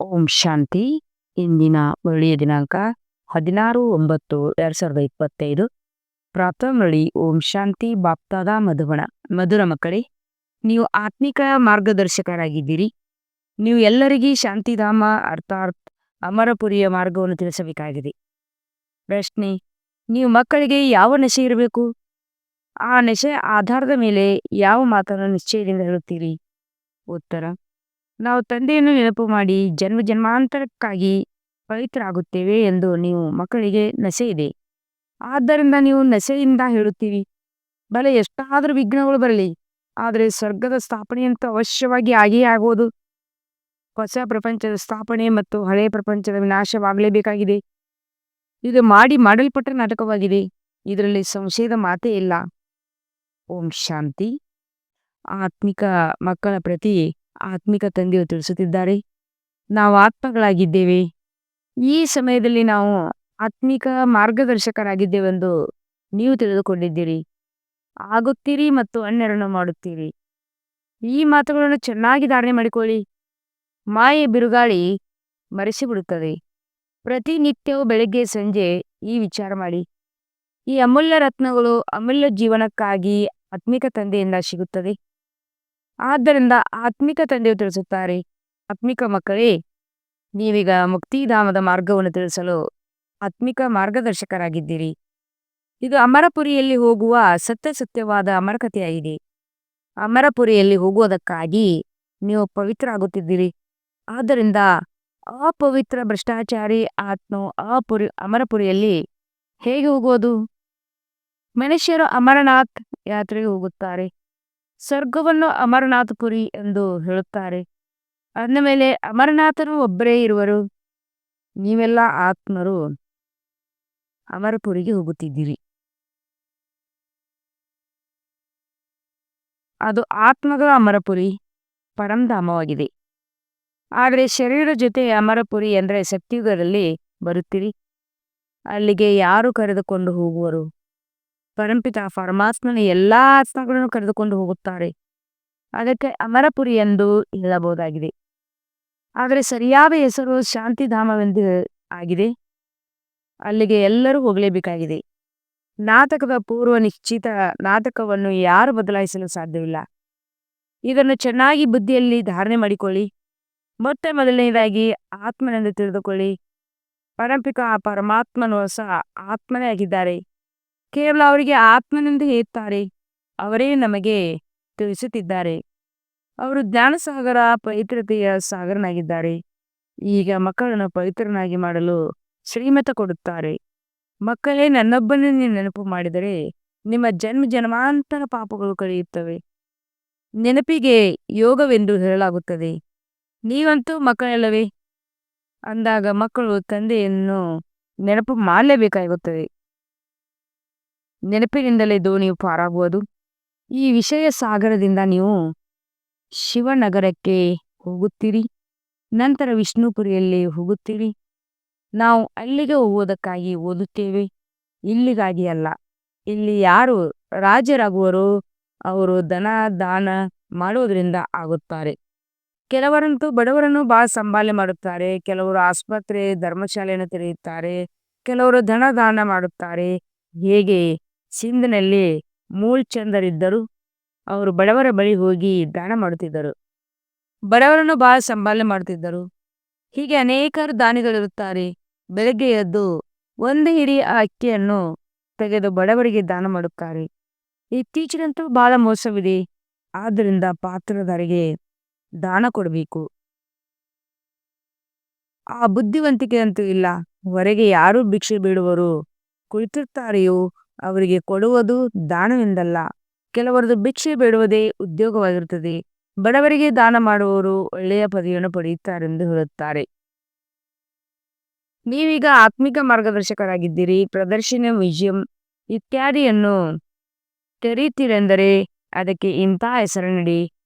ಓಂ ಶಾಂತಿ. ಇಂದಿನ ಮುರಳಿಯ ದಿನಾಂಕ 16/9/2025. ಪ್ರಾತಃ ಮುರಳಿ. ಓಂ ಶಾಂತಿ. ಬಾಪ್ತಾದ ಮಧುಬನ. ಮಧುರ ಮಕ್ಕಳೇ, ನೀವು ಆತ್ಮಿಕ ಮಾರ್ಗದರ್ಶಕರಾಗಿದ್ದೀರಿ. ನೀವು ಎಲ್ಲರಿಗೂ ಶಾಂತಿಧಾಮ ಅರ್ಥಾತ್ ಅಮರಪುರಿಯ ಮಾರ್ಗವನ್ನು ತಿಳಿಸಬೇಕಾಗಿದೆ. ಪ್ರಶ್ನೆ: ನೀವು ಮಕ್ಕಳಿಗೆ ಯಾವ ನಶೆ ಇರಬೇಕು? ಆ ನಶೆ ಆಧಾರದ ಮೇಲೆ ಯಾವ ಮಾತನ್ನು ನಿಶ್ಚಯದಿಂದ ಹೇಳುತ್ತೀರಿ? ಉತ್ತರ: ನಾವು ತಂದೆಯನ್ನು ನೆನಪು ಮಾಡಿ ಜನ್ಮ ಜನ್ಮಾಂತರಕ್ಕಾಗಿ ಪವಿತ್ರರಾಗುತ್ತೇವೆ ಎಂದು ನೀವು ಮಕ್ಕಳಿಗೆ ನಶೆ ಇದೆ. ಆದ್ದರಿಂದ ನೀವು ನಶೆಯಿಂದ ಹೇಳುತ್ತೀರಿ, ಬಲೆ ಎಷ್ಟಾದರೂ ವಿಘ್ನಗಳು ಬರಲಿ, ಆದರೆ ಸ್ವರ್ಗದ ಸ್ಥಾಪನೆಯಂತೂ ಅವಶ್ಯವಾಗಿ ಆಗಿಯೇ ಆಗುವುದು. ಹೊಸ ಪ್ರಪಂಚದ ಸ್ಥಾಪನೆ ಮತ್ತು ಹಳೆಯ ಪ್ರಪಂಚದ ವಿನಾಶವಾಗಲೇಬೇಕಾಗಿದೆ. ಇದು ಮಾಡಲ್ಪಟ್ಟ ನಾಟಕವಾಗಿದೆ. ಇದರಲ್ಲಿ ಸಂಶಯದ ಮಾತೇ ಇಲ್ಲ. ಓಂ ಶಾಂತಿ. ಆತ್ಮಿಕ ಮಕ್ಕಳ ಪ್ರತಿ ಆತ್ಮಿಕ ತಂದೆಯು ತಿಳಿಸುತ್ತಿದ್ದಾರೆ, ನಾವು ಆತ್ಮಗಳಾಗಿದ್ದೇವೆ. ಈ ಸಮಯದಲ್ಲಿ ನಾವು ಆತ್ಮಿಕ ಮಾರ್ಗದರ್ಶಕರಾಗಿದ್ದೇವೆಂದು ನೀವು ತಿಳಿದುಕೊಂಡಿದ್ದೀರಿ. ಆಗುತ್ತೀರಿ ಮತ್ತು ಅನ್ಯರನ್ನು ಮಾಡುತ್ತೀರಿ. ಈ ಮಾತುಗಳನ್ನು ಚೆನ್ನಾಗಿ ಧಾರಣೆ ಮಾಡಿಕೊಳ್ಳಿ. ಮಾಯೆ ಬಿರುಗಾಳಿ ಮರೆಸಿಬಿಡುತ್ತದೆ. ಪ್ರತಿನಿತ್ಯವೂ ಬೆಳಗ್ಗೆ ಸಂಜೆ ಈ ವಿಚಾರ ಮಾಡಿ. ಈ ಅಮೂಲ್ಯ ರತ್ನಗಳು ಅಮೂಲ್ಯ ಜೀವನಕ್ಕಾಗಿ ಆತ್ಮಿಕ ತಂದೆಯಿಂದ ಸಿಗುತ್ತದೆ. ಆದ್ದರಿಂದ ಆತ್ಮಿಕ ತಂದೆಯು ತಿಳಿಸುತ್ತಾರೆ, ಆತ್ಮಿಕ ಮಕ್ಕಳೇ, ನೀವೀಗ ಮುಕ್ತಿಧಾಮದ ಮಾರ್ಗವನ್ನು ತಿಳಿಸಲು ಆತ್ಮಿಕ ಮಾರ್ಗದರ್ಶಕರಾಗಿದ್ದೀರಿ. ಇದು ಅಮರಪುರಿಯಲ್ಲಿ ಹೋಗುವ ಸತ್ಯವಾದ ಅಮರಕಥೆಯಾಗಿದೆ. ಅಮರಪುರಿಯಲ್ಲಿ ಹೋಗುವುದಕ್ಕಾಗಿ ನೀವು ಪವಿತ್ರ ಆಗುತ್ತಿದ್ದೀರಿ. ಆದ್ದರಿಂದ ಅಪವಿತ್ರ ಭ್ರಷ್ಟಾಚಾರಿ ಆತ್ಮವು ಅಮರಪುರಿಯಲ್ಲಿ ಹೇಗೆ ಹೋಗುವುದು? ಮನುಷ್ಯರು ಅಮರನಾಥ್ ಯಾತ್ರೆಗೆ ಹೋಗುತ್ತಾರೆ. ಸ್ವರ್ಗವನ್ನು ಅಮರನಾಥಪುರಿ ಎಂದು ಹೇಳುತ್ತಾರೆ. ಅಂದ ಮೇಲೆ ಅಮರನಾಥನು ಒಬ್ಬರೇ ಇರುವರು. ನೀವೆಲ್ಲ ಆತ್ಮರು ಅಮರಪುರಿಗೆ ಹೋಗುತ್ತಿದ್ದೀರಿ. ಅದು ಆತ್ಮಗಳ ಅಮರಪುರಿ, ಪರಂಧಾಮವಾಗಿದೆ. ಆದರೆ ಶರೀರ ಜೊತೆ ಅಮರಪುರಿ ಎಂದರೆ ಸತ್ಯುಗದಲ್ಲಿ ಬರುತ್ತೀರಿ. ಅಲ್ಲಿಗೆ ಯಾರು ಕರೆದುಕೊಂಡು ಹೋಗುವರು? ಪರಂಪಿತ ಪರಮಾತ್ಮನ ಎಲ್ಲ ಆತ್ಮಗಳನ್ನು ಕರೆದುಕೊಂಡು ಹೋಗುತ್ತಾರೆ. ಅದಕ್ಕೆ ಅಮರಪುರಿ ಎಂದು ಹೇಳಬಹುದಾಗಿದೆ. ಆದರೆ ಸರಿಯಾದ ಹೆಸರು ಶಾಂತಿಧಾಮವೆಂದು ಆಗಿದೆ. ಅಲ್ಲಿಗೆ ಎಲ್ಲರೂ ಹೋಗಲೇಬೇಕಾಗಿದೆ. ನಾಟಕದ ಪೂರ್ವ ನಿಶ್ಚಿತ ನಾಟಕವನ್ನು ಯಾರು ಬದಲಾಯಿಸಲು ಸಾಧ್ಯವಿಲ್ಲ. ಇದನ್ನು ಚೆನ್ನಾಗಿ ಬುದ್ಧಿಯಲ್ಲಿ ಧಾರಣೆ ಮಾಡಿಕೊಳ್ಳಿ. ಮೊದಲನೇದಾಗಿ ಆತ್ಮನೆಂದು ತಿಳಿದುಕೊಳ್ಳಿ. ಪರಂಪಿತ ಪರಮಾತ್ಮನು ಹೊಸ ಆತ್ಮನೇ ಆಗಿದ್ದಾರೆ. ಕೇವಲ ಅವರಿಗೆ ಆತ್ಮನೆಂದು ಹೇಳುತ್ತಾರೆ. ಅವರೇ ನಮಗೆ ತಿಳಿಸುತ್ತಿದ್ದಾರೆ. ಅವರು ಜ್ಞಾನಸಾಗರ, ಪವಿತ್ರತೆಯ ಸಾಗರನಾಗಿದ್ದಾರೆ. ಈಗ ಮಕ್ಕಳನ್ನು ಪವಿತ್ರನಾಗಿ ಮಾಡಲು ಶ್ರೀಮತ ಕೊಡುತ್ತಾರೆ. ಮಕ್ಕಳೇ, ನನ್ನೊಬ್ಬನನ್ನೇ ನೆನಪು ಮಾಡಿದರೆ ನಿಮ್ಮ ಜನ್ಮ ಜನ್ಮಾಂತರ ಪಾಪಗಳು ಕಳೆಯುತ್ತವೆ. ನೆನಪಿಗೆ ಯೋಗವೆಂದು ಹೇಳಲಾಗುತ್ತದೆ. ನೀವಂತೂ ಮಕ್ಕಳಲ್ಲವೇ? ಅಂದಾಗ ಮಕ್ಕಳು ತಂದೆಯನ್ನು ನೆನಪು ಮಾಡಲೇಬೇಕಾಗುತ್ತದೆ. ನೆನಪಿನಿಂದಲೇ ದೋಣಿಯು ಪಾರಾಗುವುದು. ಈ ವಿಷಯ ಸಾಗರದಿಂದ ನೀವು ಶಿವನಗರಕ್ಕೆ ಹೋಗುತ್ತೀರಿ, ನಂತರ ವಿಷ್ಣುಪುರಿಯಲ್ಲಿ ಹೋಗುತ್ತೀರಿ. ನಾವು ಅಲ್ಲಿಗೆ ಹೋಗುವುದಕ್ಕಾಗಿ ಓದುತ್ತೇವೆ, ಇಲ್ಲಿಗಾಗಿ ಅಲ್ಲ. ಇಲ್ಲಿ ಯಾರು ರಾಜರಾಗುವರೋ ಅವರು ಧನ ದಾನ ಮಾಡುವುದರಿಂದ ಆಗುತ್ತಾರೆ. ಕೆಲವರಂತೂ ಬಡವರನ್ನು ಬಹಳ ಸಂಭಾಲನೆ ಮಾಡುತ್ತಾರೆ. ಕೆಲವರು ಆಸ್ಪತ್ರೆ, ಧರ್ಮಶಾಲೆಯನ್ನು ತೆರೆಯುತ್ತಾರೆ. ಕೆಲವರು ಧನ ದಾನ ಮಾಡುತ್ತಾರೆ. ಹೇಗೆ ಸಿಂಧ್ನಲ್ಲಿ ಮೂಲ್ಚಂದರಿದ್ದರು, ಅವರು ಬಡವರ ಬಳಿ ಹೋಗಿ ದಾನ ಮಾಡುತ್ತಿದ್ದರು. ಬಡವರನ್ನು ಬಹಳ ಸಂಭಾಲನೆ ಮಾಡುತ್ತಿದ್ದರು. ಹೀಗೆ ಅನೇಕರು ದಾನಿಗಳಿರುತ್ತಾರೆ. ಬೆಳಗ್ಗೆ ಎದ್ದು ಒಂದು ಹಿಡಿ ಅಕ್ಕಿಯನ್ನು ತೆಗೆದು ಬಡವರಿಗೆ ದಾನ ಮಾಡುತ್ತಾರೆ. ಇತ್ತೀಚಿನಂತೂ ಬಹಳ ಮೋಸವಿದೆ. ಆದ್ದರಿಂದ ಪಾತ್ರಧಾರಿಗೆ ದಾನ ಕೊಡಬೇಕು. ಆ ಬುದ್ಧಿವಂತಿಕೆ ಅಂತೂ ಇಲ್ಲ. ಹೊರಗೆ ಯಾರು ಭಿಕ್ಷೆ ಬೇಡುವರು ಕುಳಿತಿರ್ತಾರೆಯೋ ಅವರಿಗೆ ಕೊಡುವುದು ದಾನವೆಂದಲ್ಲ. ಕೆಲವರದು ಭಿಕ್ಷೆ ಬೇಡುವುದೇ ಉದ್ಯೋಗವಾಗಿರುತ್ತದೆ. ಬಡವರಿಗೆ ದಾನ ಮಾಡುವವರು ಒಳ್ಳೆಯ ಪದವಿಯನ್ನು ಪಡೆಯುತ್ತಾರೆಂದು ಹೇಳುತ್ತಾರೆ. ನೀವೀಗ ಆತ್ಮಿಕ ಮಾರ್ಗದರ್ಶಕರಾಗಿದ್ದೀರಿ. ಪ್ರದರ್ಶನ, ಮ್ಯೂಸಿಯಂ ಇತ್ಯಾದಿಯನ್ನು ತೆರೆಯುತ್ತೀರೆಂದರೆ ಅದಕ್ಕೆ ಇಂಥ ಹೆಸರಿನಡಿ.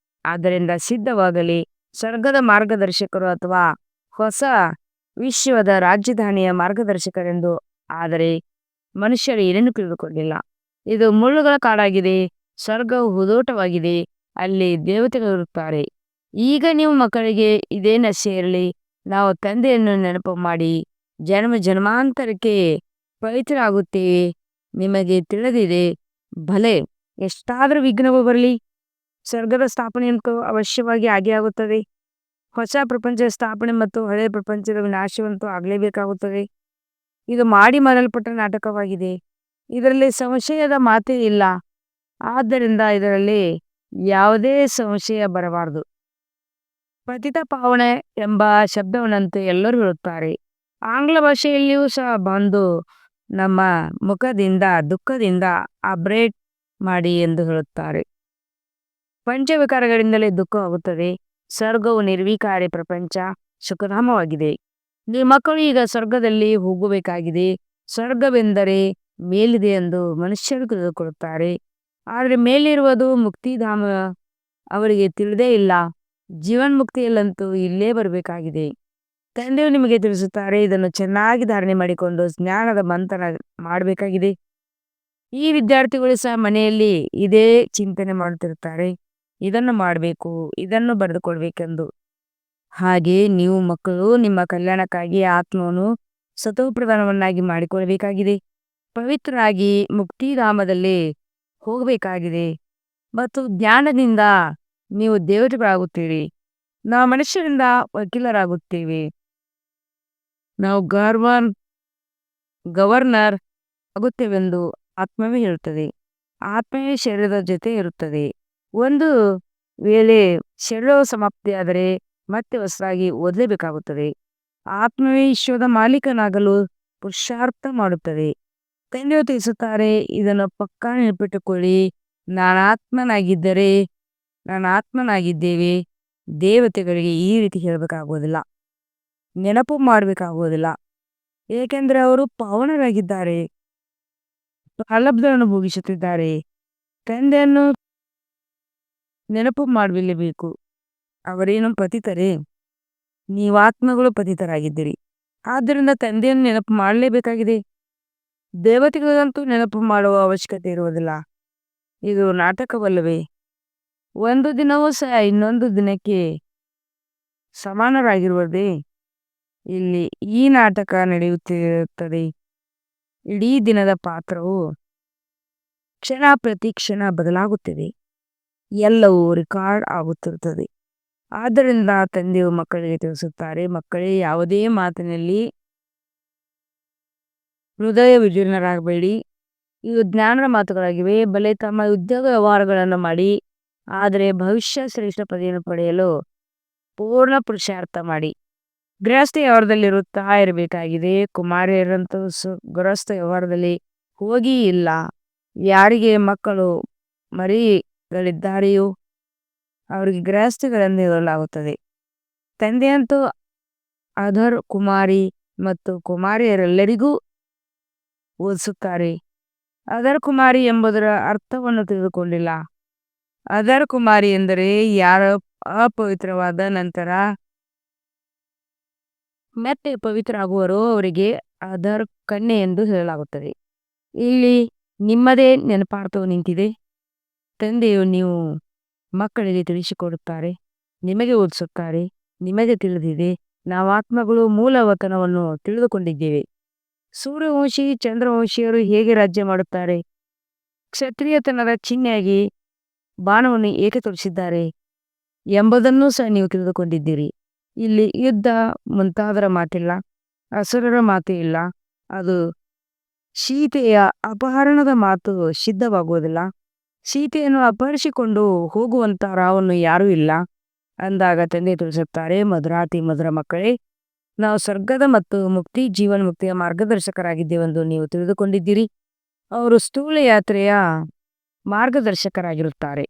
ಆದ್ದರಿಂದ ಸಿದ್ಧವಾಗಲಿ. ಸ್ವರ್ಗದ ಮಾರ್ಗದರ್ಶಕರು ಅಥವಾ ಹೊಸ ವಿಶ್ವದ ರಾಜಧಾನಿಯ ಮಾರ್ಗದರ್ಶಕರೆಂದು. ಆದರೆ ಮನುಷ್ಯರು ಏನನ್ನು ತಿಳಿದುಕೊಂಡಿಲ್ಲ. ಇದು ಮುಳ್ಳುಗಳ ಕಾಡಾಗಿದೆ. ಸ್ವರ್ಗವು ಹೂದೋಟವಾಗಿದೆ. ಅಲ್ಲಿ ದೇವತೆಗಳಿರುತ್ತಾರೆ. ಈಗ ನೀವು ಮಕ್ಕಳಿಗೆ ಇದೇ ನಶೆ ಇರಲಿ. ನಾವು ತಂದೆಯನ್ನು ನೆನಪು ಮಾಡಿ ಜನ್ಮ ಜನ್ಮಾಂತರಕ್ಕೆ ಪವಿತ್ರರಾಗುತ್ತೇವೆ. ನಿಮಗೆ ತಿಳಿದಿದೆ, ಭಲೆ ಎಷ್ಟಾದರೂ ವಿಘ್ನವು ಬರಲಿ, ಸ್ವರ್ಗದ ಸ್ಥಾಪನೆಯಂತೂ ಅವಶ್ಯವಾಗಿ ಆಗೇ ಆಗುತ್ತದೆ. ಹೊಸ ಪ್ರಪಂಚದ ಸ್ಥಾಪನೆ ಮತ್ತು ಹಳೆಯ ಪ್ರಪಂಚದ ವಿನಾಶವಂತೂ ಆಗಲೇಬೇಕಾಗುತ್ತದೆ. ಇದು ಮಾಡಿ ಮಾಡಲ್ಪಟ್ಟ ನಾಟಕವಾಗಿದೆ. ಇದರಲ್ಲಿ ಸಂಶಯದ ಮಾತೇ ಇಲ್ಲ. ಆದ್ದರಿಂದ ಇದರಲ್ಲಿ ಯಾವುದೇ ಸಂಶಯ ಬರಬಾರದು. ಪತಿತ ಪಾವನೆ ಎಂಬ ಶಬ್ದವನ್ನಂತೂ ಎಲ್ಲರೂ ಹೇಳುತ್ತಾರೆ. ಆಂಗ್ಲ ಭಾಷೆಯಲ್ಲಿಯೂ ಸಹ ಬಂದು ನಮ್ಮ ಮುಖದಿಂದ ದುಃಖದಿಂದ ಅಬ್ರೇಟ್ ಮಾಡಿ ಎಂದು ಹೇಳುತ್ತಾರೆ. ಪಂಚವಿಕಾರಗಳಿಂದಲೇ ದುಃಖವಾಗುತ್ತದೆ. ಸ್ವರ್ಗವು ನಿರ್ವಿಕಾರಿ ಪ್ರಪಂಚ, ಸುಖಧಾಮವಾಗಿದೆ. ನಿಮ್ಮ ಮಕ್ಕಳು ಈಗ ಸ್ವರ್ಗದಲ್ಲಿ ಹೋಗಬೇಕಾಗಿದೆ. ಸ್ವರ್ಗವೆಂದರೆ ಮೇಲಿದೆ ಎಂದು ಮನುಷ್ಯರು ತಿಳಿದುಕೊಳ್ಳುತ್ತಾರೆ. ಆದರೆ ಮೇಲಿರುವುದು ಮುಕ್ತಿಧಾಮ ಅವರಿಗೆ ತಿಳಿದೇ ಇಲ್ಲ. ಜೀವನ್ಮುಕ್ತಿಯಲ್ಲಂತೂ ಇಲ್ಲೇ ಬರಬೇಕಾಗಿದೆ. ತಂದೆಯು ನಿಮಗೆ ತಿಳಿಸುತ್ತಾರೆ, ಇದನ್ನು ಚೆನ್ನಾಗಿ ಧಾರಣೆ ಮಾಡಿಕೊಂಡು ಜ್ಞಾನದ ಮಂಥನ ಮಾಡಬೇಕಾಗಿದೆ. ಈ ವಿದ್ಯಾರ್ಥಿಗಳು ಸಹ ಮನೆಯಲ್ಲಿ ಇದೇ ಚಿಂತನೆ ಮಾಡುತ್ತಿರುತ್ತಾರೆ, ಇದನ್ನು ಮಾಡಬೇಕು, ಇದನ್ನು ಬರೆದುಕೊಳ್ಬೇಕೆಂದು. ಹಾಗೆ ನೀವು ಮಕ್ಕಳು ನಿಮ್ಮ ಕಲ್ಯಾಣಕ್ಕಾಗಿ ಆತ್ಮವನ್ನು ಸತೋಪ್ರಧಾನವನ್ನಾಗಿ ಮಾಡಿಕೊಳ್ಳಬೇಕಾಗಿದೆ. ಪವಿತ್ರರಾಗಿ ಮುಕ್ತಿಧಾಮದಲ್ಲಿ ಹೋಗಬೇಕಾಗಿದೆ. ಮತ್ತು ಜ್ಞಾನದಿಂದ ನೀವು ದೇವತೆಗಳಾಗುತ್ತೀರಿ. ನಾವು ಮನುಷ್ಯರಿಂದ ವಕೀಲರಾಗುತ್ತೇವೆ. ನಾವು ಗವರ್ನರ್ ಆಗುತ್ತೇವೆಂದು ಆತ್ಮವೇ ಹೇಳುತ್ತದೆ. ಆತ್ಮವೇ ಶರೀರದ ಜೊತೆ ಇರುತ್ತದೆ. ಒಂದು ವೇಳೆ ಶರೀರವು ಸಮಾಪ್ತಿಯಾದರೆ ಮತ್ತೆ ಹೊಸದಾಗಿ ಓದಲೇಬೇಕಾಗುತ್ತದೆ. ಆತ್ಮವೇ ವಿಶ್ವದ ಮಾಲೀಕನಾಗಲು ಪುರುಷಾರ್ಥ ಮಾಡುತ್ತದೆ. ತಂದೆಯು ತಿಳಿಸುತ್ತಾರೆ, ಇದನ್ನು ಪಕ್ಕಾ ನೆನಪಿಟ್ಟುಕೊಳ್ಳಿ. ನಾನಾತ್ಮನಾಗಿದ್ದೇವೆ. ದೇವತೆಗಳಿಗೆ ಈ ರೀತಿ ಹೇಳಬೇಕಾಗುವುದಿಲ್ಲ, ನೆನಪು ಮಾಡಬೇಕಾಗುವುದಿಲ್ಲ. ಏಕೆಂದರೆ ಅವರು ಪಾವನರಾಗಿದ್ದಾರೆ, ಪ್ರಾರಬ್ಧವನ್ನು ಭೋಗಿಸುತ್ತಿದ್ದಾರೆ. ತಂದೆಯನ್ನು ನೆನಪು ಮಾಡಲೇಬೇಕು. ಅವರೇನು ಪತಿತರೇ? ನೀವಾತ್ಮಗಳು ಪತಿತರಾಗಿದ್ದೀರಿ. ಆದ್ದರಿಂದ ತಂದೆಯನ್ನು ನೆನಪು ಮಾಡಲೇಬೇಕಾಗಿದೆ. ದೇವತೆಗಳಿಗಂತೂ ನೆನಪು ಮಾಡುವ ಅವಶ್ಯಕತೆ ಇರುವುದಿಲ್ಲ. ಇದು ನಾಟಕವಲ್ಲವೇ? ಒಂದು ದಿನವೂ ಸಹ ಇನ್ನೊಂದು ದಿನಕ್ಕೆ ಸಮಾನರಾಗಿರುವುದೇ? ಇಲ್ಲಿ ಈ ನಾಟಕ ನಡೆಯುತ್ತಿರುತ್ತದೆ. ಇಡೀ ದಿನದ ಪಾತ್ರವು ಕ್ಷಣ ಪ್ರತಿ ಕ್ಷಣ ಬದಲಾಗುತ್ತಿದೆ. ಎಲ್ಲವೂ ರೆಕಾರ್ಡ್ ಆಗುತ್ತಿರುತ್ತದೆ. ಆದ್ದರಿಂದ ತಂದೆಯು ಮಕ್ಕಳಿಗೆ ತಿಳಿಸುತ್ತಾರೆ, ಮಕ್ಕಳೇ, ಯಾವುದೇ ಮಾತಿನಲ್ಲಿ ಹೃದಯ ವಿಜೀರ್ಣರಾಗಬೇಡಿ. ಇವು ಜ್ಞಾನದ ಮಾತುಗಳಾಗಿವೆ. ಬಲೆ ತಮ್ಮ ಉದ್ಯೋಗ ವ್ಯವಹಾರಗಳನ್ನು ಮಾಡಿ, ಆದರೆ ಭವಿಷ್ಯ ಶ್ರೇಷ್ಠ ಪದವಿಯನ್ನು ಪಡೆಯಲು ಪೂರ್ಣ ಪುರುಷಾರ್ಥ ಮಾಡಿ. ಗೃಹಸ್ಥ ವ್ಯವಹಾರದಲ್ಲಿರುತ್ತಾ ಇರಬೇಕಾಗಿದೆ. ಕುಮಾರಿಯರಂತೂ ಗೃಹಸ್ಥ ವ್ಯವಹಾರದಲ್ಲಿ ಹೋಗಿ ಇಲ್ಲ. ಯಾರಿಗೆ ಮಕ್ಕಳು ಮರಿಗಳಿದ್ದಾರೆಯೋ ಅವರಿಗೆ ಗೃಹಸ್ಥಿಗಳೆಂದು ಹೇಳಲಾಗುತ್ತದೆ. ತಂದೆಯಂತೂ ಅಧರ್ ಕುಮಾರಿ ಮತ್ತು ಕುಮಾರಿಯರೆಲ್ಲರಿಗೂ ಓದಿಸುತ್ತಾರೆ. ಅಧರ್ ಕುಮಾರಿ ಎಂಬುದರ ಅರ್ಥವನ್ನು ತಿಳಿದುಕೊಂಡಿಲ್ಲ. ಅಧರ್ ಕುಮಾರಿ ಎಂದರೆ ಯಾರು ಅಪವಿತ್ರವಾದ ನಂತರ ಮತ್ತೆ ಪವಿತ್ರ ಆಗುವರೋ ಅವರಿಗೆ ಅಧರ್ ಕನ್ಯೆ ಎಂದು ಹೇಳಲಾಗುತ್ತದೆ. ಇಲ್ಲಿ ನಿಮ್ಮದೇ ನೆನಪಾರ್ಥವು ನಿಂತಿದೆ. ತಂದೆಯು ನೀವು ಮಕ್ಕಳಿಗೆ ತಿಳಿಸಿಕೊಡುತ್ತಾರೆ, ನಿಮಗೆ ಓದಿಸುತ್ತಾರೆ. ನಿಮಗೆ ತಿಳಿದಿದೆ, ನಾವು ಆತ್ಮಗಳು ಮೂಲವತನವನ್ನು ತಿಳಿದುಕೊಂಡಿದ್ದೇವೆ. ಸೂರ್ಯವಂಶಿ ಚಂದ್ರವಂಶಿಯರು ಹೇಗೆ ರಾಜ್ಯ ಮಾಡುತ್ತಾರೆ, ಕ್ಷತ್ರಿಯತನದ ಚಿಹ್ನೆಯಾಗಿ ಬಾಣವನ್ನು ಏಕೆ ತೋರಿಸಿದ್ದಾರೆ ಎಂಬುದನ್ನೂ ಸಹ ನೀವು ತಿಳಿದುಕೊಂಡಿದ್ದೀರಿ. ಇಲ್ಲಿ ಯುದ್ಧ ಮುಂತಾದರ ಮಾತಿಲ್ಲ, ಅಸುರರ ಮಾತು ಇಲ್ಲ. ಅದು ಸೀತೆಯ ಅಪಹರಣದ ಮಾತು ಸಿದ್ಧವಾಗುವುದಿಲ್ಲ. ಸೀತೆಯನ್ನು ಅಪಹರಿಸಿಕೊಂಡು ಹೋಗುವಂತ ರಾವನ್ನು ಯಾರೂ ಇಲ್ಲ ಅಂದಾಗ ತಂದೆ ತಿಳಿಸುತ್ತಾರೆ, ಮಧುರಾತಿ ಮಧುರ ಮಕ್ಕಳೇ, ನಾವು ಸ್ವರ್ಗದ ಮತ್ತು ಜೀವನ್ಮುಕ್ತಿಯ ಮಾರ್ಗದರ್ಶಕರಾಗಿದ್ದೇವೆಂದು ನೀವು ತಿಳಿದುಕೊಂಡಿದ್ದೀರಿ. ಅವರು ಸ್ಥೂಲ ಯಾತ್ರೆಯ ಮಾರ್ಗದರ್ಶಕರಾಗಿರುತ್ತಾರೆ.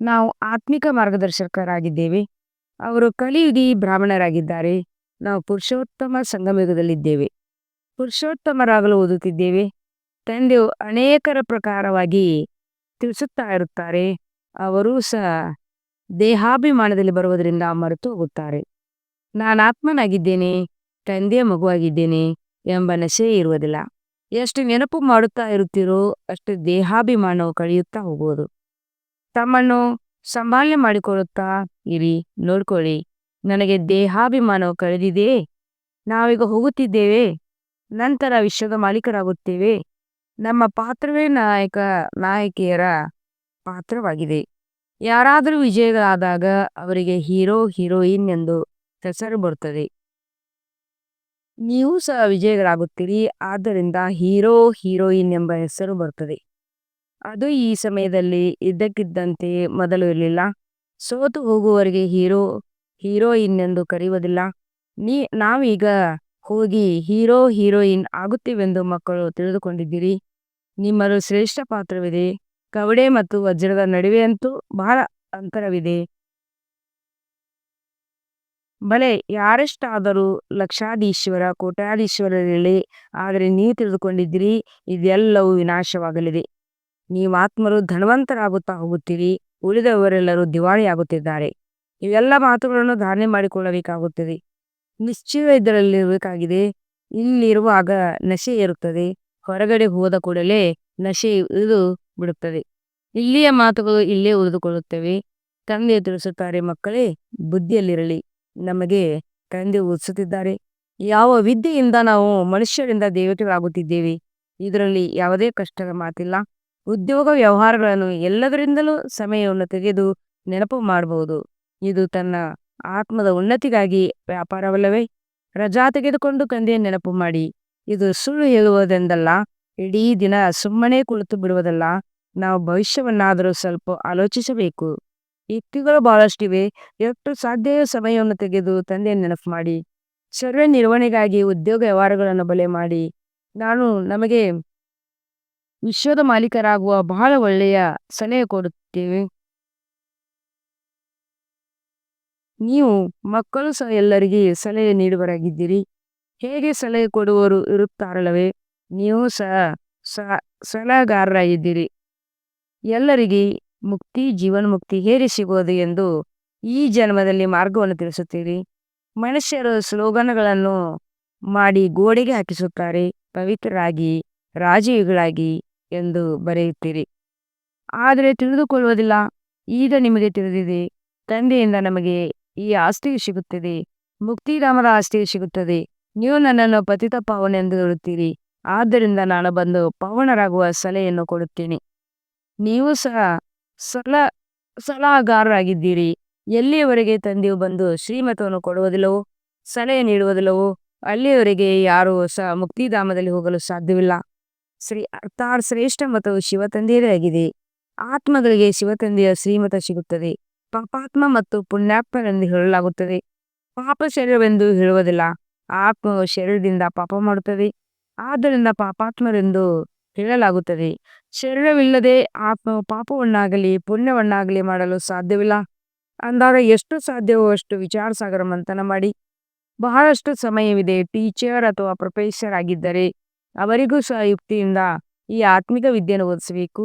ನಾವು ಆತ್ಮಿಕ ಮಾರ್ಗದರ್ಶಕರಾಗಿದ್ದೇವೆ. ಅವರು ಕಲಿಯುಗಿ ಬ್ರಾಹ್ಮಣರಾಗಿದ್ದಾರೆ. ನಾವು ಪುರುಷೋತ್ತಮ ಸಂಗಮಯುಗದಲ್ಲಿದ್ದೇವೆ. ಪುರುಷೋತ್ತಮರಾಗಲು ಓದುತ್ತಿದ್ದೇವೆ. ತಂದೆಯು ಅನೇಕರ ಪ್ರಕಾರವಾಗಿ ತಿಳಿಸುತ್ತಾ ಇರುತ್ತಾರೆ. ಅವರೂ ಸಹ ದೇಹಾಭಿಮಾನದಲ್ಲಿ ಬರುವುದರಿಂದ ಮರೆತು ಹೋಗುತ್ತಾರೆ. ನಾನು ಆತ್ಮನಾಗಿದ್ದೇನೆ, ತಂದೆಯ ಮಗುವಾಗಿದ್ದೇನೆ ಎಂಬ ನಶೆ ಇರುವುದಿಲ್ಲ. ಎಷ್ಟು ನೆನಪು ಮಾಡುತ್ತಾ ಇರುತ್ತೀರೋ ಅಷ್ಟು ದೇಹಾಭಿಮಾನವು ಕಳೆಯುತ್ತಾ ಹೋಗುವುದು. ತಮ್ಮನ್ನು ಸಂಭಾಲನೆ ಮಾಡಿಕೊಳ್ಳುತ್ತಾ ಇರಿ, ನೋಡ್ಕೊಳ್ಳಿ. ನನಗೆ ದೇಹಾಭಿಮಾನವು ಕಳೆದಿದೆ. ನಾವೀಗ ಹೋಗುತ್ತಿದ್ದೇವೆ. ನಂತರ ವಿಶ್ವದ ಮಾಲೀಕರಾಗುತ್ತೇವೆ. ನಮ್ಮ ಪಾತ್ರವೇ ನಾಯಕಿಯರ ಪಾತ್ರವಾಗಿದೆ. ಯಾರಾದರೂ ವಿಜಯಿಗಳಾದಾಗ ಅವರಿಗೆ ಹೀರೋ, ಹೀರೋಯಿನ್ ಎಂದು ಹೆಸರು ಬರುತ್ತದೆ. ನೀವು ಸಹ ವಿಜಯಿಗಳಾಗುತ್ತೀರಿ. ಆದ್ದರಿಂದ ಹೀರೋ, ಹೀರೋಯಿನ್ ಎಂಬ ಹೆಸರು ಬರುತ್ತದೆ. ಅದು ಈ ಸಮಯದಲ್ಲಿ ಇದ್ದಕ್ಕಿದ್ದಂತೆ ಮೊದಲು ಇರಲಿಲ್ಲ. ಸೋತು ಹೋಗುವವರಿಗೆ ಹೀರೋ, ಹೀರೋಯಿನ್ ಎಂದು ಕರೆಯುವುದಿಲ್ಲ. ನಾವೀಗ ಹೋಗಿ ಹೀರೋ, ಹೀರೋಯಿನ್ ಆಗುತ್ತೇವೆಂದು ಮಕ್ಕಳು ತಿಳಿದುಕೊಂಡಿದ್ದೀರಿ. ನಿಮ್ಮಲ್ಲಿ ಶ್ರೇಷ್ಠ ಪಾತ್ರವಿದೆ. ಕವಡೆ ಮತ್ತು ವಜ್ರದ ನಡುವೆಯಂತೂ ಬಹಳ ಅಂತರವಿದೆ. ಬಲೆ ಯಾರೆಷ್ಟಾದರೂ ಲಕ್ಷಾಧೀಶ್ವರ, ಕೋಟ್ಯಾಧೀಶ್ವರರಿರಲಿ, ಆದರೆ ನೀವು ತಿಳಿದುಕೊಂಡಿದ್ದೀರಿ ಇದೆಲ್ಲವೂ ವಿನಾಶವಾಗಲಿದೆ. ನೀವು ಆತ್ಮರು ಧನವಂತರಾಗುತ್ತಾ ಹೋಗುತ್ತೀರಿ, ಉಳಿದವರೆಲ್ಲರೂ ದಿವಾಳಿಯಾಗುತ್ತಿದ್ದಾರೆ. ಇವೆಲ್ಲ ಮಾತುಗಳನ್ನು ಧಾರಣೆ ಮಾಡಿಕೊಳ್ಳಬೇಕಾಗುತ್ತದೆ. ನಿಶ್ಚಯ ಇದರಲ್ಲಿರಬೇಕಾಗಿದೆ. ಇಲ್ಲಿರುವಾಗ ನಶೆ ಇರುತ್ತದೆ, ಹೊರಗಡೆ ಹೋದ ಕೂಡಲೇ ನಶೆ ಇಳಿದು ಬಿಡುತ್ತದೆ. ಇಲ್ಲಿಯ ಮಾತುಗಳು ಇಲ್ಲೇ ಉಳಿದುಕೊಳ್ಳುತ್ತವೆ. ತಂದೆ ತಿಳಿಸುತ್ತಾರೆ, ಮಕ್ಕಳೇ ಬುದ್ಧಿಯಲ್ಲಿರಲಿ. ನಮಗೆ ತಂದೆ ಓದಿಸುತ್ತಿದ್ದಾರೆ. ಯಾವ ವಿದ್ಯೆಯಿಂದ ನಾವು ಮನುಷ್ಯರಿಂದ ದೇವತೆಗಳಾಗುತ್ತಿದ್ದೇವೆ. ಇದರಲ್ಲಿ ಯಾವುದೇ ಕಷ್ಟದ ಮಾತಿಲ್ಲ. ಉದ್ಯೋಗ ವ್ಯವಹಾರಗಳನ್ನು ಎಲ್ಲದರಿಂದಲೂ ಸಮಯವನ್ನು ತೆಗೆದು ನೆನಪು ಮಾಡಬಹುದು. ಇದು ತನ್ನ ಆತ್ಮದ ಉನ್ನತಿಗಾಗಿ ವ್ಯಾಪಾರವಲ್ಲವೇ? ರಜಾ ತೆಗೆದುಕೊಂಡು ತಂದೆಯ ನೆನಪು ಮಾಡಿ. ಇದು ಸುಳ್ಳು ಹೇಳುವುದೆಂದಲ್ಲ, ಇಡೀ ದಿನ ಸುಮ್ಮನೆ ಕುಳಿತು ಬಿಡುವುದಲ್ಲ. ನಾವು ಭವಿಷ್ಯವನ್ನಾದರೂ ಸ್ವಲ್ಪ ಆಲೋಚಿಸಬೇಕು. ಯುಕ್ತಿಗಳು ಬಹಳಷ್ಟಿವೆ. ಎಷ್ಟು ಸಾಧ್ಯವೋ ಸಮಯವನ್ನು ತೆಗೆದು ತಂದೆಯ ನೆನಪು ಮಾಡಿ. ಸರ್ವ ನಿರ್ವಹಣೆಗಾಗಿ ಉದ್ಯೋಗ ವ್ಯವಹಾರಗಳನ್ನು ಬಲೆ ಮಾಡಿ. ನಮಗೆ ವಿಶ್ವದ ಮಾಲೀಕರಾಗುವ ಬಹಳ ಒಳ್ಳೆಯ ಸಲಹೆ ಕೊಡುತ್ತೇವೆ. ನೀವು ಮಕ್ಕಳು ಸಹ ಎಲ್ಲರಿಗೆ ಸಲಹೆ ನೀಡುವರಾಗಿದ್ದೀರಿ. ಹೇಗೆ ಸಲಹೆ ಕೊಡುವವರು ಇರುತ್ತಾರಲ್ಲವೇ, ನೀವು ಸಹ ಸಲಹೆಗಾರರಾಗಿದ್ದೀರಿ. ಎಲ್ಲರಿಗೆ ಮುಕ್ತಿ, ಜೀವನ್ಮುಕ್ತಿ ಹೇಗೆ ಸಿಗುವುದು ಎಂದು ಈ ಜನ್ಮದಲ್ಲಿ ಮಾರ್ಗವನ್ನು ತಿಳಿಸುತ್ತೀರಿ. ಮನುಷ್ಯರು ಸ್ಲೋಗನ್ಗಳನ್ನು ಮಾಡಿ ಗೋಡೆಗೆ ಹಾಕಿಸುತ್ತಾರೆ. ಪವಿತ್ರರಾಗಿ, ರಾಜಯುಗಳಾಗಿ ಎಂದು ಬರೆಯುತ್ತೀರಿ. ಆದರೆ ತಿಳಿದುಕೊಳ್ಳುವುದಿಲ್ಲ. ಈಗ ನಿಮಗೆ ತಿಳಿದಿದೆ, ತಂದೆಯಿಂದ ನಮಗೆ ಈ ಆಸ್ತಿಯು ಸಿಗುತ್ತದೆ, ಮುಕ್ತಿಧಾಮದ ಆಸ್ತಿಯು ಸಿಗುತ್ತದೆ. ನೀವು ನನ್ನನ್ನು ಪತಿತ ಪಾವನ ಎಂದು ಹೇಳುತ್ತೀರಿ. ಆದ್ದರಿಂದ ನಾನು ಬಂದು ಪಾವನರಾಗುವ ಸಲಹೆಯನ್ನು ಕೊಡುತ್ತೇನೆ. ನೀವು ಸಹ ಸಲಹಾಗಾರರಾಗಿದ್ದೀರಿ. ಎಲ್ಲಿಯವರೆಗೆ ತಂದೆಯು ಬಂದು ಶ್ರೀಮತವನ್ನು ಕೊಡುವುದಿಲ್ಲವೋ, ಸಲಹೆ ನೀಡುವುದಿಲ್ಲವೋ, ಅಲ್ಲಿಯವರೆಗೆ ಯಾರೂ ಸಹ ಮುಕ್ತಿಧಾಮದಲ್ಲಿ ಹೋಗಲು ಸಾಧ್ಯವಿಲ್ಲ. ಅರ್ಥಾತ್ ಶ್ರೇಷ್ಠ ಮತವು ಶಿವತಂದೆಯದೇ ಆಗಿದೆ. ಆತ್ಮಗಳಿಗೆ ಶಿವತಂದೆಯ ಶ್ರೀಮತ ಸಿಗುತ್ತದೆ. ಪಾಪಾತ್ಮ ಮತ್ತು ಪುಣ್ಯಾತ್ಮರೆಂದು ಹೇಳಲಾಗುತ್ತದೆ. ಪಾಪ ಶರೀರವೆಂದು ಹೇಳುವುದಿಲ್ಲ. ಆತ್ಮವು ಶರೀರದಿಂದ ಪಾಪ ಮಾಡುತ್ತದೆ, ಆದ್ದರಿಂದ ಪಾಪಾತ್ಮರೆಂದು ಹೇಳಲಾಗುತ್ತದೆ. ಶರೀರವಿಲ್ಲದೆ ಆತ್ಮವು ಪಾಪವನ್ನಾಗಲಿ ಪುಣ್ಯವನ್ನಾಗಲಿ ಮಾಡಲು ಸಾಧ್ಯವಿಲ್ಲ. ಅಂದಾಗ ಎಷ್ಟು ಸಾಧ್ಯವೋ ಅಷ್ಟು ವಿಚಾರ ಸಾಗರ ಮಂಥನ ಮಾಡಿ. ಬಹಳಷ್ಟು ಸಮಯವಿದೆ. ಟೀಚರ್ ಅಥವಾ ಪ್ರೊಫೆಸರ್ ಆಗಿದ್ದರೆ ಅವರಿಗೂ ಸಹ ಯುಕ್ತಿಯಿಂದ ಈ ಆತ್ಮಿಕ ವಿದ್ಯೆಯನ್ನು ಓದಿಸಬೇಕು.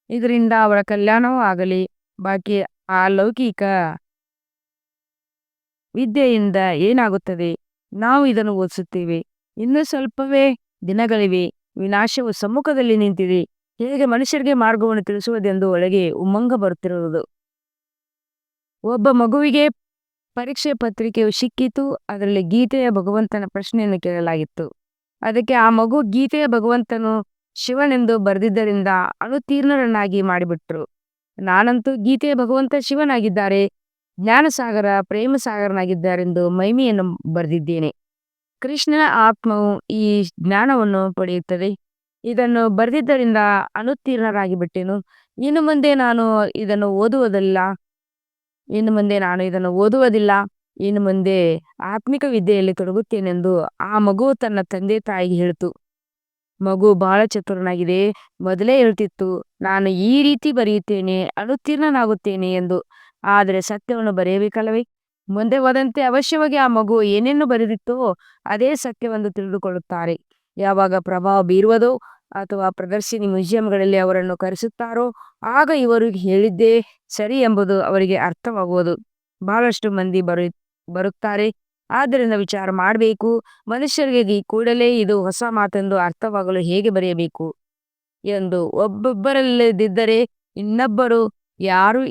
ಇದರಿಂದ ಅವರ ಕಲ್ಯಾಣವೂ ಆಗಲಿ. ಬಾಕಿ ಆ ಲೌಕಿಕ ವಿದ್ಯೆಯಿಂದ ಏನಾಗುತ್ತದೆ? ನಾವು ಇದನ್ನು ಓದಿಸುತ್ತೇವೆ. ಇನ್ನು ಸ್ವಲ್ಪವೇ ದಿನಗಳಿವೆ. ವಿನಾಶವು ಸಮ್ಮುಖದಲ್ಲಿ ನಿಂತಿದೆ. ಹೇಗೆ ಮನುಷ್ಯರಿಗೆ ಮಾರ್ಗವನ್ನು ತಿಳಿಸುವುದೆಂದು ಒಳಗೆ ಉಮ್ಮಂಗ ಬರುತ್ತಿರುವುದು. ಒಬ್ಬ ಮಗುವಿಗೆ ಪರೀಕ್ಷೆ ಪತ್ರಿಕೆಯು ಸಿಕ್ಕಿತು. ಅದರಲ್ಲಿ ಗೀತೆಯ ಭಗವಂತನ ಪ್ರಶ್ನೆಯನ್ನು ಕೇಳಲಾಗಿತ್ತು. ಅದಕ್ಕೆ ಆ ಮಗು ಗೀತೆಯ ಭಗವಂತನು ಶಿವನೆಂದು ಬರೆದಿದ್ದರಿಂದ ಅನುತ್ತೀರ್ಣರನ್ನಾಗಿ ಮಾಡಿಬಿಟ್ರು. ನಾನಂತೂ ಗೀತೆಯ ಭಗವಂತ ಶಿವನಾಗಿದ್ದಾರೆ, ಜ್ಞಾನಸಾಗರ, ಪ್ರೇಮಸಾಗರನಾಗಿದ್ದಾರೆಂದು ಮಹಿಮೆಯನ್ನು ಬರೆದಿದ್ದೇನೆ. ಕೃಷ್ಣನ ಆತ್ಮವು ಈ ಜ್ಞಾನವನ್ನು ಪಡೆಯುತ್ತದೆ. ಇದನ್ನು ಬರೆದಿದ್ದರಿಂದ ಅನುತ್ತೀರ್ಣರಾಗಿ ಬಿಟ್ಟೆನು. ಇನ್ನು ಮುಂದೆ ನಾನು ಇದನ್ನು ಓದುವುದಿಲ್ಲ. ಇನ್ನು ಮುಂದೆ ಆತ್ಮಿಕ ವಿದ್ಯೆಯಲ್ಲಿ ತೊಡಗುತ್ತೇನೆಂದು ಆ ಮಗು ತನ್ನ ತಂದೆ ತಾಯಿಗೆ ಹೇಳಿತು. ಮಗು ಬಹಳ ಚತುರನಾಗಿದೆ. ಮೊದಲೇ ಹೇಳ್ತಿತ್ತು, ನಾನು ಈ ರೀತಿ ಬರೆಯುತ್ತೇನೆ, ಅನುತ್ತೀರ್ಣನಾಗುತ್ತೇನೆ ಎಂದು. ಆದರೆ ಸತ್ಯವನ್ನು ಬರೆಯಬೇಕಲ್ಲವೇ? ಮುಂದೆ ಹೋದಂತೆ ಅವಶ್ಯವಾಗಿ ಆ ಮಗು ಏನೇನು ಬರೆದಿತ್ತೋ ಅದೇ ಸತ್ಯವೆಂದು ತಿಳಿದುಕೊಳ್ಳುತ್ತಾರೆ. ಯಾವಾಗ ಪ್ರಭಾವ ಬೀರುವುದೋ ಅಥವಾ ಪ್ರದರ್ಶಿನಿ ಮ್ಯೂಸಿಯಂಗಳಲ್ಲಿ ಅವರನ್ನು ಕರೆಸುತ್ತಾರೋ ಆಗ ಇವರು ಹೇಳಿದ್ದೇ ಸರಿ ಎಂಬುದು ಅವರಿಗೆ ಅರ್ಥವಾಗುವುದು. ಬಹಳಷ್ಟು ಮಂದಿ ಬರುತ್ತಾರೆ. ಆದ್ದರಿಂದ ವಿಚಾರ ಮಾಡಬೇಕು. ಮನುಷ್ಯರಿಗೆ ಕೂಡಲೇ ಇದು ಹೊಸ ಮಾತೆಂದು ಅರ್ಥವಾಗಲು ಹೇಗೆ ಬರೆಯಬೇಕು ಎಂದು. ಒಬ್ಬೊಬ್ಬರಲ್ಲದಿದ್ದರೆ ಇನ್ನೊಬ್ಬರು ಯಾರು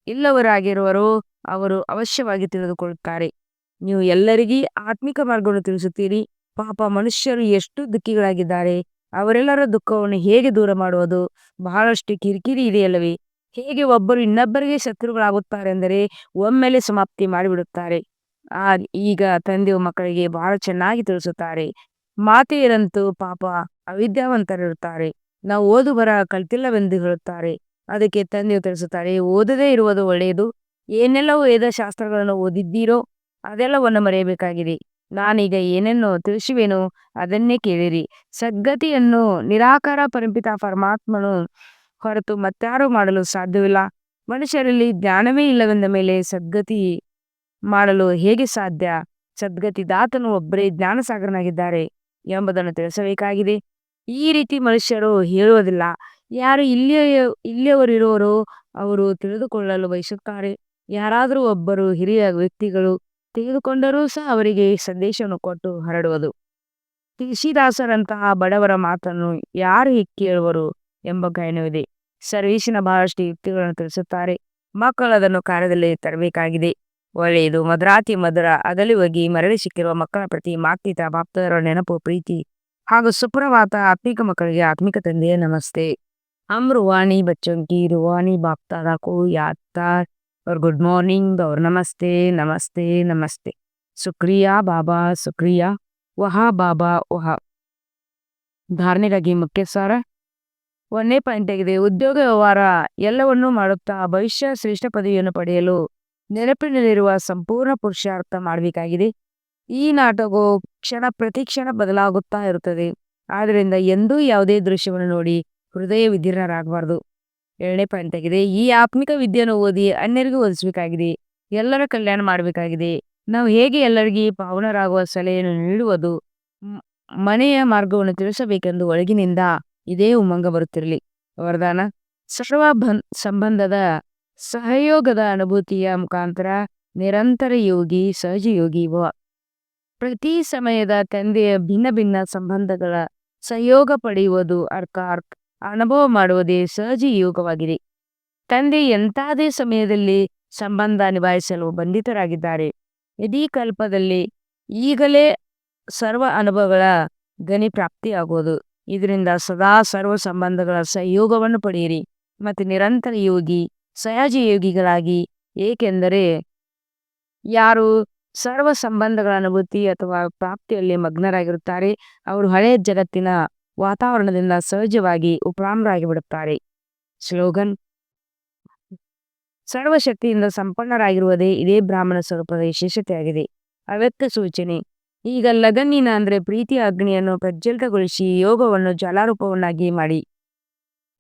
ಇಲ್ಲವರಾಗಿರುವರೋ ಅವರು ಅವಶ್ಯವಾಗಿ ತಿಳಿದುಕೊಳ್ಳುತ್ತಾರೆ. ನೀವು ಎಲ್ಲರಿಗೂ ಆತ್ಮಿಕ ಮಾರ್ಗವನ್ನು ತಿಳಿಸುತ್ತೀರಿ. ಪಾಪ ಮನುಷ್ಯರು ಎಷ್ಟು ದುಃಖಿಗಳಾಗಿದ್ದಾರೆ. ಅವರೆಲ್ಲರ ದುಃಖವನ್ನು ಹೇಗೆ ದೂರ ಮಾಡುವುದು? ಬಹಳಷ್ಟು ಕಿರಿಕಿರಿ ಇದೆಯಲ್ಲವೇ? ಹೇಗೆ ಒಬ್ಬರು ಇನ್ನೊಬ್ಬರಿಗೆ ಶತ್ರುಗಳಾಗುತ್ತಾರೆ ಎಂದರೆ ಒಮ್ಮೆಲೆ ಸಮಾಪ್ತಿ ಮಾಡಿಬಿಡುತ್ತಾರೆ. ಆ ಈಗ ತಂದೆಯು ಮಕ್ಕಳಿಗೆ ಬಹಳ ಚೆನ್ನಾಗಿ ತಿಳಿಸುತ್ತಾರೆ. ಮಾತೆಯರಂತೂ ಪಾಪ ಅವಿದ್ಯಾವಂತರಿರುತ್ತಾರೆ. ನಾವು ಓದು ಬರಹ ಕಲ್ತಿಲ್ಲವೆಂದು ಹೇಳುತ್ತಾರೆ. ಅದಕ್ಕೆ ತಂದೆಯು ತಿಳಿಸುತ್ತಾರೆ, ಓದದೇ ಇರುವುದು ಒಳ್ಳೆಯದು. ಏನೆಲ್ಲವೂ ವೇದಶಾಸ್ತ್ರಗಳನ್ನು ಓದಿದ್ದೀರೋ ಅದೆಲ್ಲವನ್ನು ಮರೆಯಬೇಕಾಗಿದೆ. ನಾನೀಗ ಏನನ್ನು ತಿಳಿಸುವೆನೋ ಅದನ್ನೇ ಕೇಳಿರಿ. ಸದ್ಗತಿಯನ್ನು ನಿರಾಕಾರ ಪರಮಪಿತ ಪರಮಾತ್ಮನು ಹೊರತು ಮತ್ತಾರು ಮಾಡಲು ಸಾಧ್ಯವಿಲ್ಲ. ಮನುಷ್ಯರಲ್ಲಿ ಜ್ಞಾನವೇ ಇಲ್ಲವೆಂದ ಮೇಲೆ ಸದ್ಗತಿ ಮಾಡಲು ಹೇಗೆ ಸಾಧ್ಯ? ಸದ್ಗತಿದಾತನು ಒಬ್ಬರೇ ಜ್ಞಾನಸಾಗರನಾಗಿದ್ದಾರೆ ಎಂಬುದನ್ನು ತಿಳಿಸಬೇಕಾಗಿದೆ. ಈ ರೀತಿ ಮನುಷ್ಯರು ಹೇಳುವುದಿಲ್ಲ. ಯಾರು ಇಲ್ಲಿಯವರಿರೋರೋ ಅವರು ತಿಳಿದುಕೊಳ್ಳಲು ಬಯಸುತ್ತಾರೆ. ಯಾರಾದರೂ ಒಬ್ಬರು ಹಿರಿಯ ವ್ಯಕ್ತಿಗಳು ತೆಗೆದುಕೊಂಡರೂ ಸಹ ಅವರಿಗೆ ಸಂದೇಶವನ್ನು ಕೊಟ್ಟು ಹರಡುವುದು. ತುಳಸಿದಾಸರಂತಹ ಬಡವರ ಮಾತನ್ನು ಯಾರು ಕೇಳುವರು ಎಂಬ ಗಾಯನವಿದೆ. ಸರ್ವೀಸಿನ ಬಹಳಷ್ಟು ಯುಕ್ತಿಗಳನ್ನು ತಿಳಿಸುತ್ತಾರೆ. ಮಕ್ಕಳು ಅದನ್ನು ಕಾರ್ಯದಲ್ಲಿ ತರಬೇಕಾಗಿದೆ. ಒಳ್ಳೆಯದು. ಮಧುರಾತಿ ಮಧುರ ಅಗಲಿ ಹೋಗಿ ಮರಳಿ ಸಿಕ್ಕಿರುವ ಮಕ್ಕಳ ಪ್ರತಿ ಮಾಕ್ತಿತ ಬಾಪ್ತದರ ನೆನಪು, ಪ್ರೀತಿ ಹಾಗೂ ಸುಪ್ರಭಾತ. ಆತ್ಮಿಕ ಮಕ್ಕಳಿಗೆ ಆತ್ಮಿಕ ತಂದೆಯ ನಮಸ್ತೆ. हम रूहानी बच्चों की रूहानी बाप दादा को याद कर और गुड मॉर्निंग और नमस्ते नमस्ते नमस्ते. शुक्रिया बाबा शुक्रिया. वहा ಬಾಬಾ ವಹ. ಧಾರಣೆಗಾಗಿ ಮುಖ್ಯ ಸಾರ. 1ನೇ ಪಾಯಿಂಟ್ ಆಗಿದೆ. ಉದ್ಯೋಗ ವ್ಯವಹಾರ ಎಲ್ಲವನ್ನೂ ಮಾಡುತ್ತಾ ಭವಿಷ್ಯ ಶ್ರೇಷ್ಠ ಪದವಿಯನ್ನು ಪಡೆಯಲು ನೆನಪಿನಲ್ಲಿರುವ ಸಂಪೂರ್ಣ ಪುರುಷಾರ್ಥ ಮಾಡಬೇಕಾಗಿದೆ. ಈ ನಾಟಕವು ಕ್ಷಣ ಪ್ರತಿ ಕ್ಷಣ ಬದಲಾಗುತ್ತಾ ಇರುತ್ತದೆ. ಆದ್ದರಿಂದ ಎಂದೂ ಯಾವುದೇ ದೃಶ್ಯವನ್ನು ನೋಡಿ ಹೃದಯ ವಿದೀರ್ಣರಾಗಬಾರದು. 2ನೇ ಪಾಯಿಂಟ್ ಆಗಿದೆ. ಈ ಆತ್ಮಿಕ ವಿದ್ಯೆಯನ್ನು ಓದಿ ಅನ್ಯರಿಗೂ ಓದಿಸಬೇಕಾಗಿದೆ. ಎಲ್ಲರ ಕಲ್ಯಾಣ ಮಾಡಬೇಕಾಗಿದೆ. ನಾವು ಹೇಗೆ ಎಲ್ಲರಿಗೂ ಪಾವನರಾಗುವ ಸಲಹೆಯನ್ನು ನೀಡುವುದು, ಮನೆಯ ಮಾರ್ಗವನ್ನು ತಿಳಿಸಬೇಕೆಂದು ಒಳಗಿನಿಂದ ಇದೇ ಉಮ್ಮಂಗ ಬರುತ್ತಿರಲಿ. ವರದಾನ. ಸರ್ವ ಸಂಬಂಧದ ಸಹಯೋಗದ ಅನುಭೂತಿಯ ಮುಖಾಂತರ ನಿರಂತರ ಯೋಗಿ ಸಹಜ ಯೋಗಿ ಭವ. ಪ್ರತಿ ಸಮಯದ ತಂದೆಯ ಭಿನ್ನ ಭಿನ್ನ ಸಂಬಂಧಗಳ ಸಹಯೋಗ ಪಡೆಯುವುದು ಅರ್ಥಾತ್ ಅನುಭವ ಮಾಡುವುದೇ ಸಹಜ ಯೋಗವಾಗಿದೆ. ತಂದೆ ಎಂತಾದೇ ಸಮಯದಲ್ಲಿ ಸಂಬಂಧ ನಿಭಾಯಿಸಲು ಬಂಧಿತರಾಗಿದ್ದಾರೆ. ಇಡೀ ಕಲ್ಪದಲ್ಲಿ ಈಗಲೇ ಸರ್ವ ಅನುಭವಗಳ ಗಣಿ ಪ್ರಾಪ್ತಿಯಾಗುವುದು. ಇದರಿಂದ ಸದಾ ಸರ್ವ ಸಂಬಂಧಗಳ ಸಹಯೋಗವನ್ನು ಪಡೆಯಿರಿ ಮತ್ತು ನಿರಂತರ ಯೋಗಿ ಸಹಜ ಯೋಗಿಗಳಾಗಿ. ಏಕೆಂದರೆ ಯಾರು ಸರ್ವ ಸಂಬಂಧಗಳ ಅನುಭೂತಿ ಅಥವಾ ಪ್ರಾಪ್ತಿಯಲ್ಲಿ ಮಗ್ನರಾಗಿರುತ್ತಾರೆ ಅವರು ಹಳೆಯ ಜಗತ್ತಿನ ವಾತಾವರಣದಿಂದ ಸಹಜವಾಗಿ ಉಪರಾಮರಾಗಿ ಬಿಡುತ್ತಾರೆ. ಸ್ಲೋಗನ್. ಸರ್ವಶಕ್ತಿಯಿಂದ ಸಂಪನ್ನರಾಗಿರುವುದೇ ಇದೇ ಬ್ರಾಹ್ಮಣ ಸ್ವರೂಪದ ವಿಶೇಷತೆಯಾಗಿದೆ. ಅವ್ಯಕ್ತ ಸೂಚನೆ. ಈಗ ಲಗನ್ನಿನ ಅಂದರೆ ಪ್ರೀತಿಯ ಅಗ್ನಿಯನ್ನು ಪ್ರಜ್ವಲಿತಗೊಳಿಸಿ ಯೋಗವನ್ನು ಜಲಾರೂಪವನ್ನಾಗಿ ಮಾಡಿ.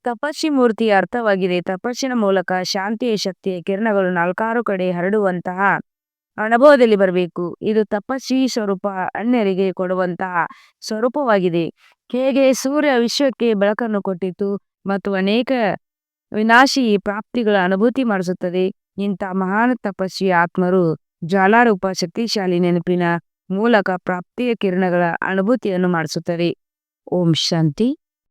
ತಪಸ್ವಿ ಮೂರ್ತಿಯ ಅರ್ಥವಾಗಿದೆ. ತಪಸ್ಸಿನ ಮೂಲಕ ಶಾಂತಿಯ ಶಕ್ತಿಯ ಕಿರಣಗಳು 4 ಕಡೆ ಹರಡುವಂತಹ ಅನುಭವದಲ್ಲಿ ಬರಬೇಕು. ಇದು ತಪಸ್ವಿ ಸ್ವರೂಪ ಅನ್ಯರಿಗೆ ಕೊಡುವಂತಹ ಸ್ವರೂಪವಾಗಿದೆ. ಹೇಗೆ ಸೂರ್ಯ ವಿಶ್ವಕ್ಕೆ ಬೆಳಕನ್ನು ಕೊಟ್ಟಿತು ಮತ್ತು ಅನೇಕ ವಿನಾಶಿ ಪ್ರಾಪ್ತಿಗಳ ಅನುಭೂತಿ ಮಾಡಿಸುತ್ತದೆ, ಇಂಥ ಮಹಾನ್ ತಪಸ್ವಿ ಆತ್ಮರು ಜ್ವಾಲಾರೂಪ ಶಕ್ತಿಶಾಲಿ ನೆನಪಿನ ಮೂಲಕ ಪ್ರಾಪ್ತಿಯ ಕಿರಣಗಳ ಅನುಭೂತಿಯನ್ನು ಮಾಡಿಸುತ್ತಾರೆ. ಓಂ ಶಾಂತಿ.